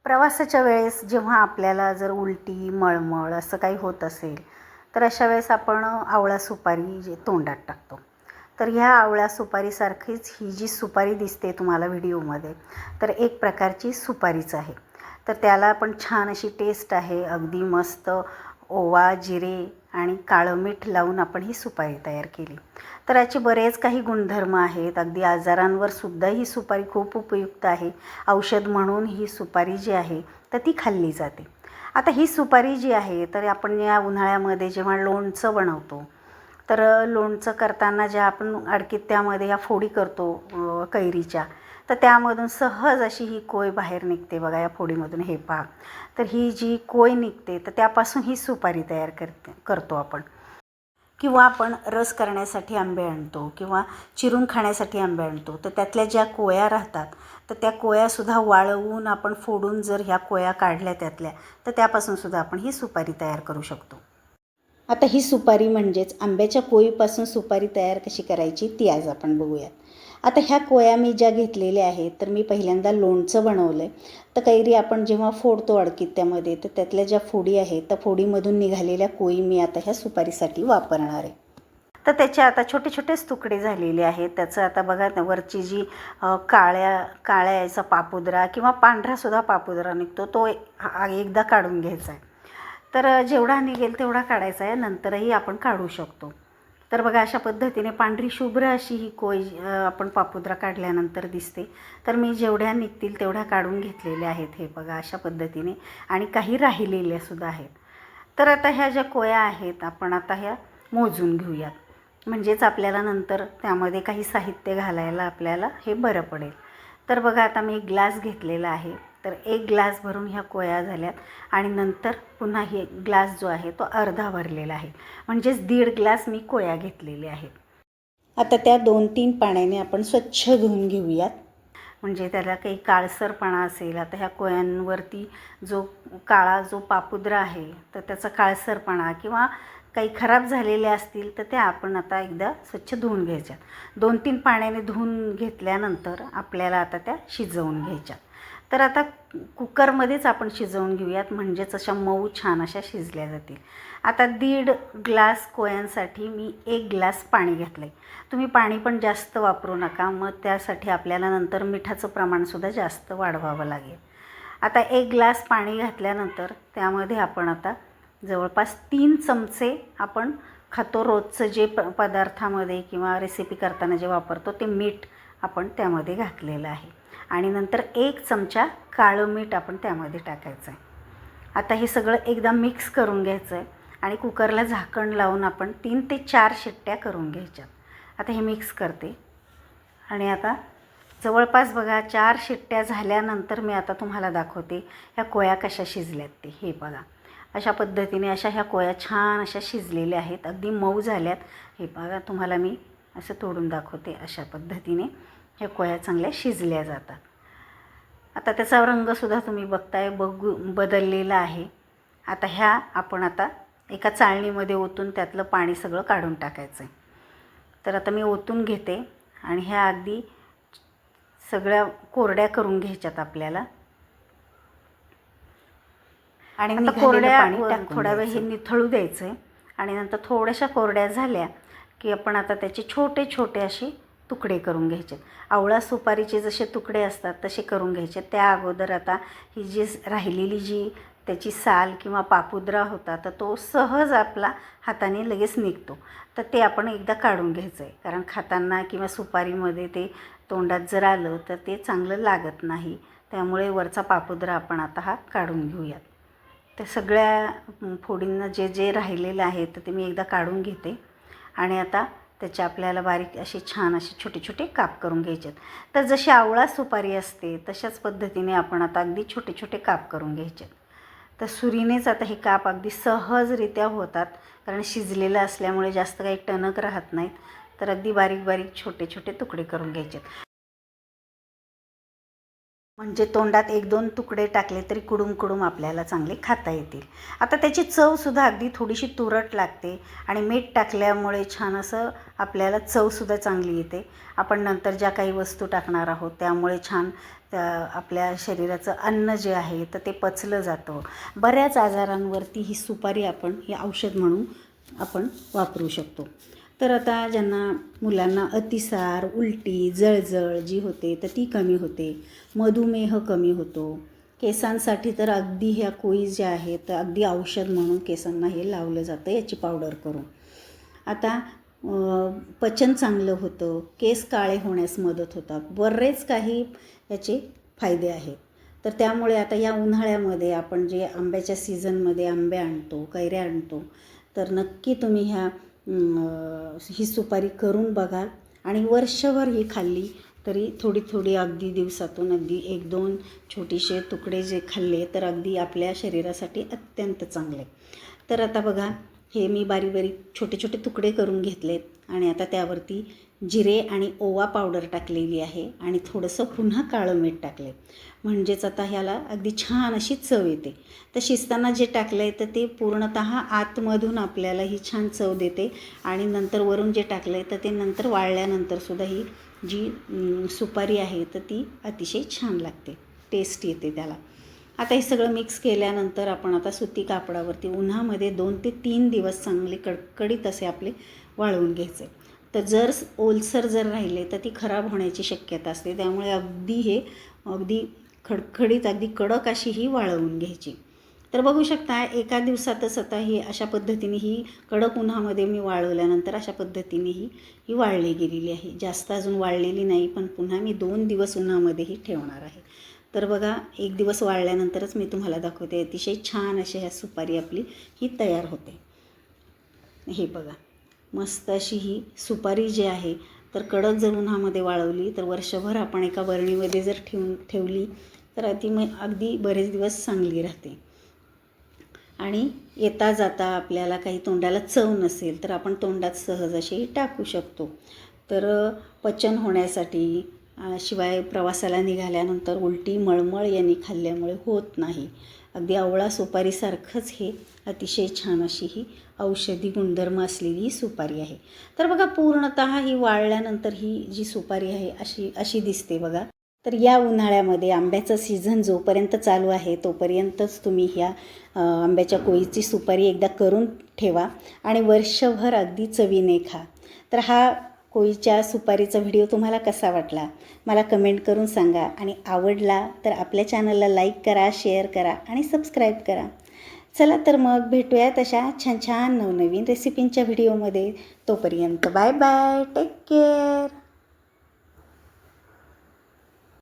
प्रवासाच्या वेळेस जेव्हा आपल्याला जर उलटी, मळमळ असं काही होत असेल, तर अशा वेळेस आपण आवळा सुपारी जे तोंडात टाकतो. तर ह्या आवळा सुपारीसारखीच ही जी सुपारी दिसते तुम्हाला व्हिडिओमध्ये, तर एक प्रकारची सुपारीच आहे. तर त्याला पण छान अशी टेस्ट आहे. अगदी मस्त ओवा, जिरे आणि काळं मीठ लावून आपण ही सुपारी तयार केली. तर याचे बरेच काही गुणधर्म आहेत. अगदी आजारांवर सुद्धा ही सुपारी खूप उपयुक्त आहे. औषध म्हणून ही सुपारी जी आहे तर ती खाल्ली जाते. आता ही सुपारी जी आहे तर आपण या उन्हाळ्यामध्ये जेव्हा लोणचं बनवतो, तर लोणचं करताना ज्या आपण त्यामध्ये या फोडी करतो कैरीच्या, तर त्यामधून सहज अशी ही कोय बाहेर निघते बघा. या फोडीमधून हे पहा, तर ही जी कोय निघते तर त्यापासून ही सुपारी तयार करतो आपण. किंवा आपण रस करण्यासाठी आंबे आणतो किंवा चिरून खाण्यासाठी आंबे आणतो, तर त्यातल्या ज्या कोया राहतात तर त्या कोयासुद्धा वाळवून आपण फोडून जर ह्या कोया काढल्या त्यातल्या, तर त्यापासूनसुद्धा आपण ही सुपारी तयार करू शकतो. आता ही सुपारी म्हणजेच आंब्याच्या कोयीपासून सुपारी तयार कशी करायची ती आज आपण बघूयात. आता ह्या कोया मी ज्या घेतलेल्या आहेत, तर मी पहिल्यांदा लोणचं बनवलं आहे. तर कैरी आपण जेव्हा फोडतो अडकित्त्यामध्ये, तर त्यातल्या ज्या फोडी आहेत त्या फोडीमधून निघालेल्या कोयी मी आता ह्या सुपारीसाठी वापरणार आहे. तर त्याचे आता छोटे छोटेच तुकडे झालेले आहेत. त्याचं आता बघा वरची जी काळ्या याचा पापुद्रा किंवा पांढरासुद्धा पापुद्रा निघतो, तो एकदा काढून घ्यायचा आहे. तर जेवढा निघेल तेवढा काढायचा आहे, नंतरही आपण काढू शकतो. तर बघा अशा पद्धतीने पांढरी शुभ्र अशी ही कोय आपण पापुद्रा काढल्यानंतर दिसते. तर मी जेवढ्या निघतील तेवढ्या काढून घेतलेल्या आहेत. हे बघा अशा पद्धतीने, आणि काही राहिलेल्यासुद्धा आहेत. तर आता ह्या ज्या कोया आहेत आपण आता ह्या मोजून घेऊयात, म्हणजेच आपल्याला नंतर त्यामध्ये काही साहित्य घालायला आपल्याला हे बरं पडेल. तर बघा आता मी एक ग्लास घेतलेला आहे. तर एक ग्लास भरून ह्या कोया झाल्यात, आणि नंतर पुन्हा हे ग्लास जो आहे तो अर्धा भरलेला आहे, म्हणजेच 1.5 ग्लास मी कोया घेतलेले आहेत. आता त्या 2-3 पाण्याने आपण स्वच्छ धुवून घेऊयात, म्हणजे त्याला काही काळसरपणा असेल. आता ह्या कोयांवरती जो पापुद्रा आहे तर त्याचा काळसरपणा किंवा काही खराब झालेले असतील तर त्या आपण आता एकदा स्वच्छ धुवून घ्यायच्या. 2-3 पाण्याने धुवून घेतल्यानंतर आपल्याला आता त्या शिजवून घ्यायच्या. तर आता कुकरमध्येच आपण शिजवून घेऊयात, म्हणजेच अशा मऊ छान अशा शिजल्या जातील. आता 1.5 ग्लास कोयांसाठी मी 1 ग्लास पाणी घेतलं आहे. तुम्ही पाणी पण जास्त वापरू नका, मग त्यासाठी आपल्याला नंतर मिठाचं प्रमाणसुद्धा जास्त वाढवावं लागेल. आता 1 ग्लास पाणी घातल्यानंतर त्यामध्ये आपण आता जवळपास 3 चमचे आपण खातो रोजचं जे पदार्थामध्ये किंवा रेसिपी करताना जे वापरतो ते मीठ आपण त्यामध्ये घातलेलं आहे, आणि नंतर 1 चमचा काळं मीठ आपण त्यामध्ये टाकायचं आहे. आता हे सगळं एकदा मिक्स करून घ्यायचं आहे, आणि कुकरला झाकण लावून आपण 3 ते 4 शिट्ट्या करून घ्यायच्या. आता हे मिक्स करते, आणि आता जवळपास बघा 4 शिट्ट्या झाल्यानंतर मी आता तुम्हाला दाखवते ह्या कोया कशा शिजल्यात ते. हे बघा अशा पद्धतीने ह्या कोया छान अशा शिजलेल्या आहेत, अगदी मऊ झाल्यात. हे बघा तुम्हाला मी असं तोडून दाखवते. अशा पद्धतीने ह्या कोया चांगल्या शिजल्या जातात. आता त्याचा रंगसुद्धा तुम्ही बघताय बदललेला आहे. आता ह्या आपण आता एका चाळणीमध्ये ओतून त्यातलं पाणी सगळं काढून टाकायचं आहे. तर आता मी ओतून घेते, आणि ह्या अगदी सगळ्या कोरड्या करून घ्यायच्यात आपल्याला. आणि आता कोरड्या थोडा वेळ हे निथळू द्यायचं आहे, आणि नंतर थोड्याशा कोरड्या झाल्या की आपण आता त्याचे छोटे छोटे असे तुकडे करून घ्यायचे. आवळा सुपारीचे जसे तुकडे असतात तसे करून घ्यायचे. त्या अगोदर आता ही जी राहिलेली जी त्याची साल किंवा पापुद्रा होता तर तो सहज आपला हाताने लगेच निघतो, तर ते आपण एकदा काढून घ्यायचं आहे. कारण खाताना किंवा सुपारीमध्ये ते तोंडात जर आलं तर ते चांगलं लागत नाही. त्यामुळे वरचा पापुद्रा आपण आता हा काढून घेऊयात. तर सगळ्या फोडींना जे जे राहिलेलं आहे तर ते मी एकदा काढून घेते, आणि आता त्याचे आपल्याला बारीक असे छान असे छोटे छोटे काप करून घ्यायचे. तर जशी आवळा सुपारी असते तशाच पद्धतीने आपण आता अगदी छोटे छोटे काप करून घ्यायचे. तर सुरीनेच आता हे काप अगदी सहजरित्या होतात, कारण शिजलेलं असल्यामुळे जास्त काही टणक राहत नाहीत. तर अगदी बारीक बारीक छोटे छोटे तुकडे करून घ्यायचे. म्हणजे तोंडात 1-2 तुकडे टाकले तरी कुडूम आपल्याला चांगले खाता येतील. आता त्याची चवसुद्धा अगदी थोडीशी तुरट लागते आणि मीठ टाकल्यामुळे छान असं आपल्याला चवसुद्धा चांगली येते. आपण नंतर ज्या काही वस्तू टाकणार आहोत त्यामुळे छान आपल्या शरीराचं अन्न जे आहे तर ते पचलं जातं. बऱ्याच आजारांवरती ही सुपारी आपण हे औषध म्हणून आपण वापरू शकतो. तर आता ज्यांना मुलांना अतिसार, उलटी, जळजळ जी होते तर ती कमी होते. मधुमेह कमी होतो. केसांसाठी तर अगदी ह्या कोळी ज्या आहेत तर अगदी औषध म्हणून केसांना हे लावलं जातं याची पावडर करून. आता पचन चांगलं होतं, केस काळे होण्यास मदत होतात. बरेच काही याचे फायदे आहेत. तर त्यामुळे आता या उन्हाळ्यामध्ये आपण जे आंब्याच्या सीझनमध्ये आंबे आणतो, कैऱ्या आणतो, तर नक्की तुम्ही ही सुपारी करून बघा आणि वर्षभर ही खाल्ली तरी थोडी अगदी दिवसातून अगदी 1-2 छोटेसे तुकडे जे खाल्ले तर अगदी आपल्या शरीरासाठी अत्यंत चांगले. तर आता बघा हे मी बारीक छोटे तुकडे करून घेतलेत आणि आता त्यावरती जिरे आणि ओवा पावडर टाकलेली आहे आणि थोडंसं पुन्हा काळं मीठ टाकले. म्हणजेच आता ह्याला अगदी छान अशी चव येते. तर शिजताना जे टाकलं आहे तर ते पूर्णतः आतमधून आपल्याला ही छान चव देते आणि नंतर वरून जे टाकलं आहे तर ते नंतर वाळल्यानंतरसुद्धा ही जी सुपारी आहे तर ती अतिशय छान लागते, टेस्ट येते त्याला. आता हे सगळं मिक्स केल्यानंतर आपण आता सुती कापडावरती उन्हामध्ये 2 ते 3 दिवस चांगले कडकडीत असे आपले वाळवून घ्यायचे. तर जर ओलसर जर राहिले तर ती खराब होण्याची शक्यता असते. त्यामुळे अगदी खडखडीत अगदी कडक अशी ही वाळवून घ्यायची. तर बघू शकता एका दिवसातच आता ही अशा पद्धतीने ही कडक उन्हामध्ये मी वाळवल्यानंतर अशा पद्धतीने ही वाळली गेलेली आहे. जास्त अजून वाळलेली नाही, पण पुन्हा मी 2 दिवस उन्हामध्ये ही ठेवणार आहे. तर बघा 1 दिवस वाळल्यानंतरच मी तुम्हाला दाखवते. अतिशय छान अशी ह्या सुपारी आपली ही तयार होते. हे बघा मस्त अशी ही सुपारी जी आहे तर कडक जर उन्हामध्ये वाळवली तर वर्षभर आपण एका बरणीमध्ये जर ठेवली तर अगदी बरेच दिवस चांगली राहते. आणि येता जाता आपल्याला काही तोंडाला चव नसेल तर आपण तोंडात सहज अशी टाकू शकतो. तर पचन होण्यासाठी शिवाय प्रवासाला निघाल्यानंतर उलटी मळमळ यांनी खाल्ल्यामुळे होत नाही. अगदी आवळा सुपारीसारखंच हे अतिशय छान अशी ही औषधी गुणधर्म असलेली ही सुपारी आहे. तर बघा पूर्णतः ही वाळल्यानंतर ही जी सुपारी आहे अशी दिसते बघा. तर या उन्हाळ्यामध्ये आंब्याचं सीझन जोपर्यंत चालू आहे तोपर्यंतच तुम्ही ह्या आंब्याच्या कोळीची सुपारी एकदा करून ठेवा आणि वर्षभर अगदी चवीने खा. तर हा कोळीच्या सुपारीचा व्हिडिओ तुम्हाला कसा वाटला मला कमेंट करून सांगा आणि आवडला तर आपल्या चॅनलला लाईक करा, शेअर करा आणि सबस्क्राईब करा. चला तर मग भेटूयात अशा छान नवनवीन रेसिपींच्या व्हिडिओमध्ये. तोपर्यंत बाय बाय, टेक केअर.